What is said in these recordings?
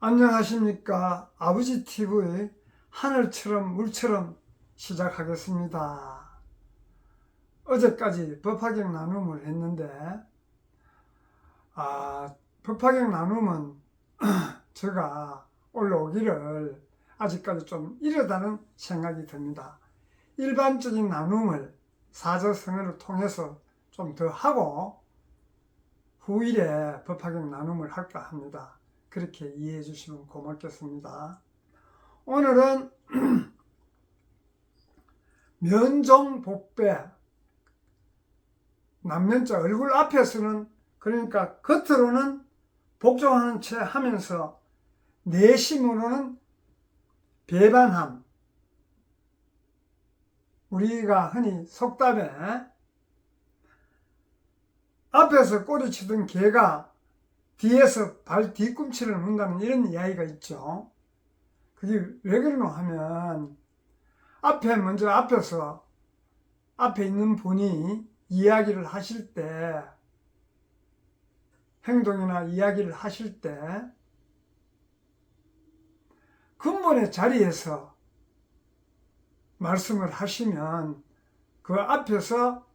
안녕하십니까. 아버지 TV의 하늘처럼 물처럼 시작하겠습니다. 어제까지 법화경 나눔을 했는데 법화경 나눔은 제가 올라오기를 아직까지 좀 이르다는 생각이 듭니다. 일반적인 나눔을 사저성어를 통해서 좀 더 하고 후일에 법화경 나눔을 할까 합니다. 그렇게 이해해 주시면 고맙겠습니다. 오늘은 면종복배, 남면자 얼굴 앞에서는 그러니까 겉으로는 복종하는 채 하면서 내심으로는 배반함. 우리가 흔히 속담에 앞에서 꼬리치던 개가 뒤에서 발 뒤꿈치를 문다는 이런 이야기가 있죠. 그게 왜 그러노 하면 앞에서 앞에 있는 분이 이야기를 하실 때, 행동이나 이야기를 하실 때 근본의 자리에서 말씀을 하시면 그 앞에서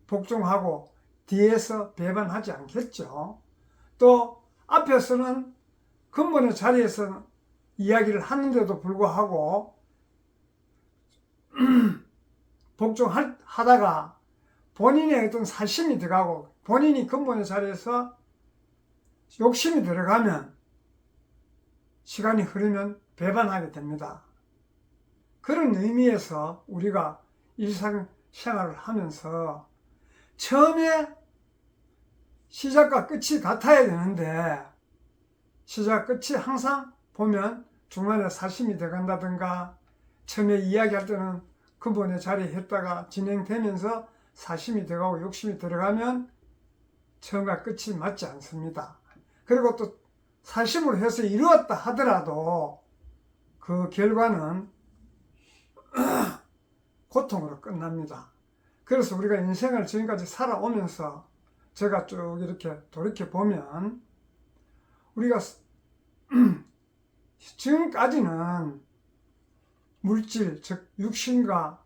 복종하고 뒤에서 배반하지 않겠죠. 또 앞에서는 근본의 자리에서 이야기를 하는데도 불구하고 복종하다가 본인의 어떤 사심이 들어가고 본인이 근본의 자리에서 욕심이 들어가면 시간이 흐르면 배반하게 됩니다. 그런 의미에서 우리가 일상생활을 하면서 처음에 시작과 끝이 같아야 되는데 시작 끝이 항상 보면 중간에 사심이 들어간다든가 처음에 이야기할 때는 근본의 자리에 했다가 진행되면서 사심이 들어가고 욕심이 들어가면 처음과 끝이 맞지 않습니다. 그리고 또 사심으로 해서 이루었다 하더라도 그 결과는 고통으로 끝납니다. 그래서 우리가 인생을 지금까지 살아오면서 제가 쭉 이렇게 돌이켜보면 우리가 지금까지는 물질, 즉 육신과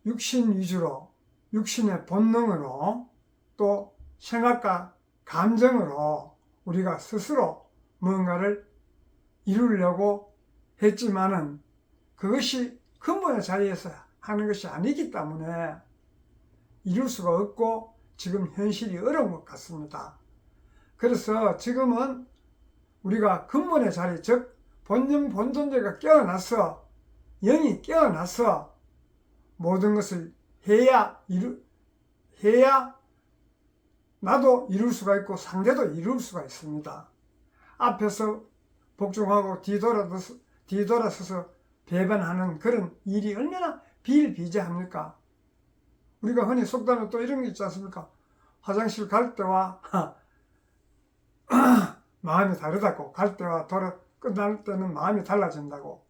육신 위주로 육신의 본능으로 또 생각과 감정으로 우리가 스스로 뭔가를 이루려고 했지만은 그것이 근본의 자리에서 하는 것이 아니기 때문에 이룰 수가 없고 지금 현실이 어려운 것 같습니다. 그래서 지금은 우리가 근본의 자리, 즉 본능 본존재가 깨어나서 영이 깨어나서 모든 것을 해야 나도 이룰 수가 있고 상대도 이룰 수가 있습니다. 앞에서 복종하고 뒤돌아서서 배반하는 그런 일이 얼마나 비일비재합니까? 우리가 흔히 속담에 또 이런 게 있지 않습니까? 화장실 갈 때와 마음이 다르다고, 갈 때와 끝날 때는 마음이 달라진다고.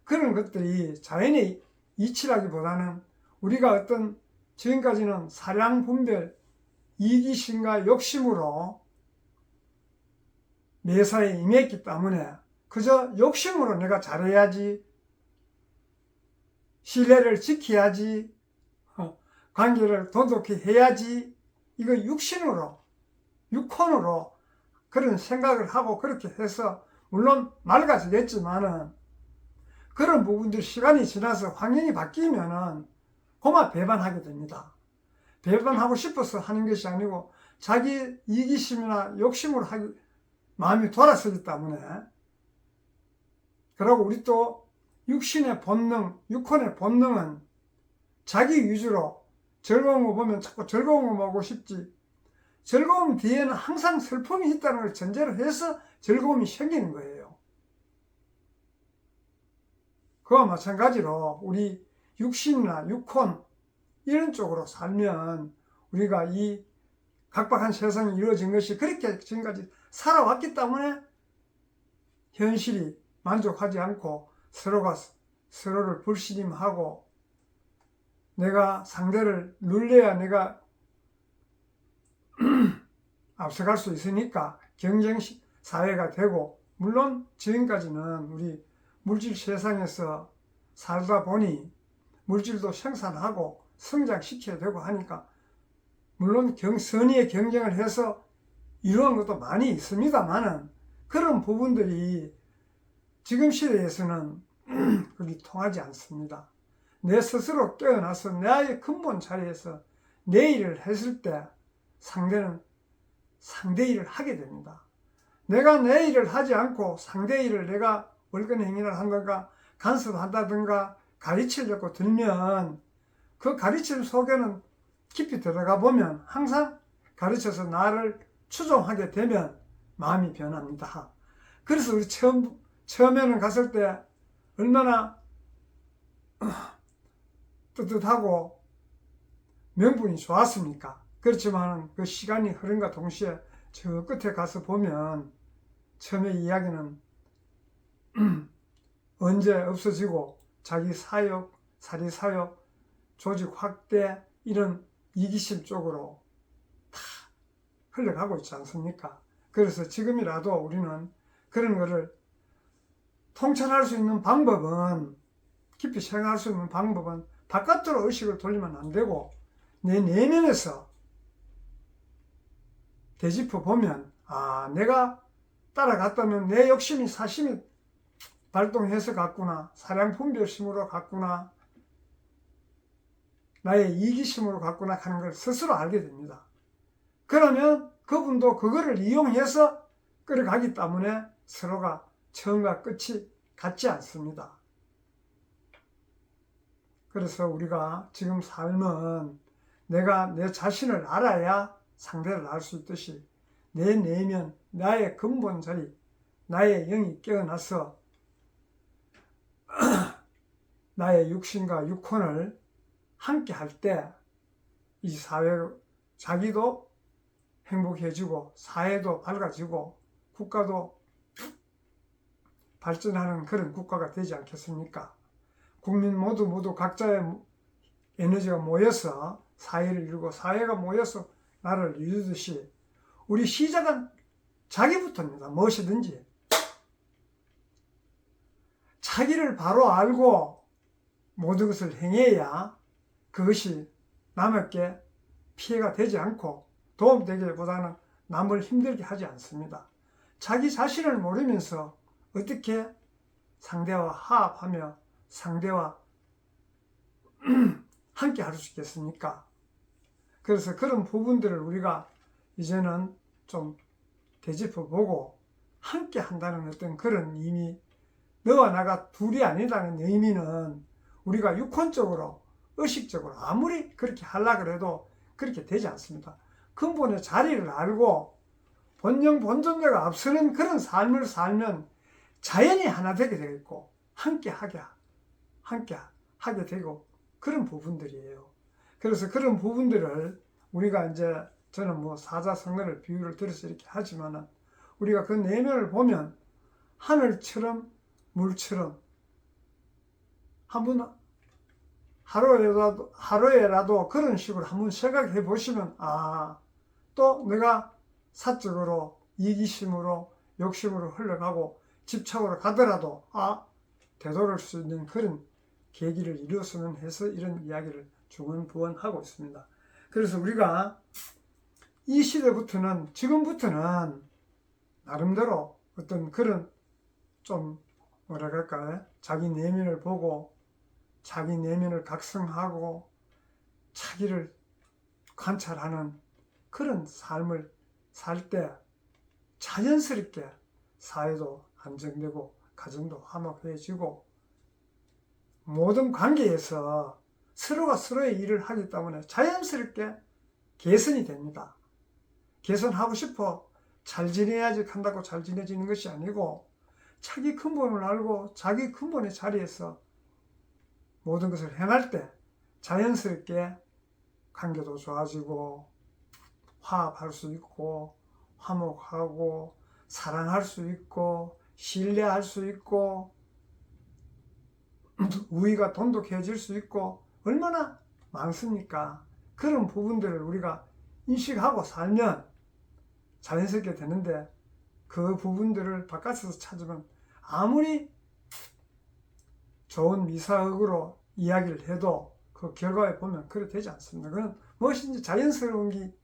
그런 것들이 자연의 이치라기보다는 우리가 어떤 지금까지는 사량 분별, 이기심과 욕심으로 매사에 임했기 때문에 그저 욕심으로 내가 잘해야지, 신뢰를 지켜야지, 관계를 돈독히 해야지, 이거 육혼으로 그런 생각을 하고 그렇게 해서 물론 맑아지겠지만은 그런 부분들 시간이 지나서 환경이 바뀌면은 그만 배반하게 됩니다. 배반하고 싶어서 하는 것이 아니고 자기 이기심이나 욕심으로 마음이 돌아서기 때문에. 그리고 우리 또 육신의 본능, 육혼의 본능은 자기 위주로 즐거운 거 보면 자꾸 즐거운 거 보고 싶지, 즐거움 뒤에는 항상 슬픔이 있다는 걸 전제로 해서 즐거움이 생기는 거예요. 그와 마찬가지로 우리 육신이나 육혼 이런 쪽으로 살면 우리가 이 각박한 세상이 이루어진 것이 그렇게 지금까지 살아왔기 때문에 현실이 만족하지 않고 서로가 서로를 불신임하고 내가 상대를 눌려야 내가 앞서갈 수 있으니까 사회가 되고, 물론 지금까지는 우리 물질 세상에서 살다 보니 물질도 생산하고 성장시켜야 되고 하니까 물론 선의의 경쟁을 해서 이루어진 것도 많이 있습니다만은 그런 부분들이 지금 시대에서는 그게 통하지 않습니다. 내 스스로 깨어나서 나의 근본 자리에서 내 일을 했을 때 상대는 상대 일을 하게 됩니다. 내가 내 일을 하지 않고 상대 일을 내가 월권 행위를 한다든가 간섭한다든가 가르치려고 들면 그 가르침 속에는 깊이 들어가 보면 항상 가르쳐서 나를 추종하게 되면 마음이 변합니다. 그래서 우리 처음에는 갔을 때 얼마나 뜨뜻하고 명분이 좋았습니까? 그렇지만 그 시간이 흐름과 동시에 저 끝에 가서 보면 처음에 이야기는 언제 없어지고 자기 사욕, 사리 사욕, 조직 확대 이런 이기심 쪽으로 다 흘러가고 있지 않습니까? 그래서 지금이라도 우리는 그런 거를 통찰할 수 있는 방법은, 깊이 생각할 수 있는 방법은 바깥으로 의식을 돌리면 안 되고 내 내면에서 되짚어 보면 내가 따라갔다면 내 욕심이 사심이 발동해서 갔구나, 사량분별심으로 갔구나, 나의 이기심으로 갔구나 하는 걸 스스로 알게 됩니다. 그러면 그분도 그거를 이용해서 끌어가기 때문에 서로가 처음과 끝이 같지 않습니다. 그래서 우리가 지금 삶은 내가 내 자신을 알아야 상대를 알 수 있듯이 내 내면, 나의 근본 자리, 나의 영이 깨어나서 나의 육신과 육혼을 함께 할 때 이 사회, 자기도 행복해지고 사회도 밝아지고 국가도 발전하는 그런 국가가 되지 않겠습니까? 국민 모두 각자의 에너지가 모여서 사회를 이루고 사회가 모여서 나라를 이루듯이 우리 시작은 자기부터입니다. 무엇이든지 자기를 바로 알고 모든 것을 행해야 그것이 남에게 피해가 되지 않고 도움되기보다는 남을 힘들게 하지 않습니다. 자기 자신을 모르면서 어떻게 상대와 화합하며 상대와 함께 할 수 있겠습니까? 그래서 그런 부분들을 우리가 이제는 좀 되짚어보고 함께 한다는 어떤 그런 의미, 너와 나가 둘이 아니라는 의미는 우리가 육혼적으로 의식적으로 아무리 그렇게 하려고 해도 그렇게 되지 않습니다. 근본의 자리를 알고 본영 본존재가 앞서는 그런 삶을 살면 자연이 하나 되게 되겠고 함께 하게 되고 그런 부분들이에요. 그래서 그런 부분들을 우리가 이제 저는 뭐 사자성어를 비유를 들어서 이렇게 하지만은 우리가 그 내면을 보면 하늘처럼 물처럼 한번 하루에라도 그런 식으로 한번 생각해 보시면 또 내가 사적으로 이기심으로 욕심으로 흘러가고 집착으로 가더라도 되돌릴 수 있는 그런 계기를 이루었으면 해서 이런 이야기를 중언부언하고 있습니다. 그래서 우리가 이 시대부터는 지금부터는 나름대로 어떤 그런 좀 뭐라 그럴까요? 자기 내면을 보고 자기 내면을 각성하고 자기를 관찰하는 그런 삶을 살 때 자연스럽게 사회도 안정되고 가정도 화목해지고 모든 관계에서 서로가 서로의 일을 하기 때문에 자연스럽게 개선이 됩니다. 개선하고 싶어 잘 지내야지 한다고 잘 지내지는 것이 아니고 자기 근본을 알고 자기 근본의 자리에서 모든 것을 행할 때 자연스럽게 관계도 좋아지고 화합할 수 있고 화목하고 사랑할 수 있고 신뢰할 수 있고 우위가 돈독해질 수 있고 얼마나 많습니까? 그런 부분들을 우리가 인식하고 살면 자연스럽게 되는데 그 부분들을 바깥에서 찾으면 아무리 좋은 미사역으로 이야기를 해도 그 결과에 보면 그래 되지 않습니다. 그건 무엇인지 자연스러운 게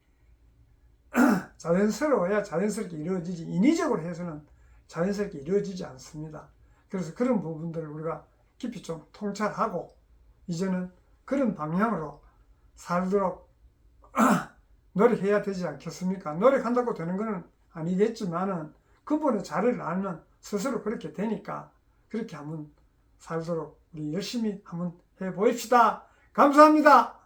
자연스러워야 자연스럽게 이루어지지 인위적으로 해서는 자연스럽게 이루어지지 않습니다. 그래서 그런 부분들을 우리가 깊이 좀 통찰하고 이제는 그런 방향으로 살도록 노력해야 되지 않겠습니까? 노력한다고 되는 것은 아니겠지만은 근본의 자리를 알면 스스로 그렇게 되니까 그렇게 한번 살도록 우리 열심히 한번 해보십시다. 감사합니다.